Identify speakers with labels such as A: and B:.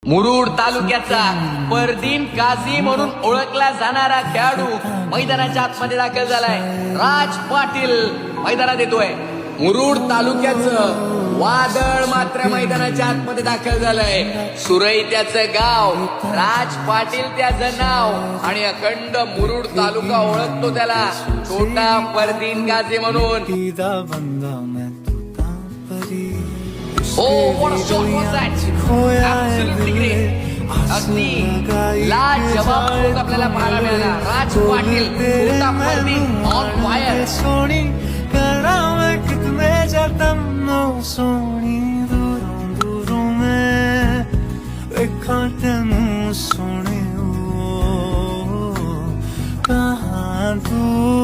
A: मुरुड तालुक्याचा परदीन काझी म्हणून ओळखला जाणारा खेळाडू मैदानाच्या आतमध्ये दाखल झालाय. राज पाटील मैदानात येतोय. मुरुड तालुक्याचं वादळ मात्र मैदानाच्या आतमध्ये दाखल झालंय. सुरई त्याचं गाव, राज पाटील त्याचं नाव आणि अखंड मुरुड तालुका ओळखतो त्याला छोटा परदीन काझी म्हणून. Oh, what a shot was that! Absolutely great. अगदी लाजवाब शॉट आपल्याला पाहायला मिळाला. राज पाटील छोटा परदीन ऑन फायर.
B: सोनी करावे कितने जतनो सोनी दूरों दूरों में देखा तेनू सोने कहाँ तू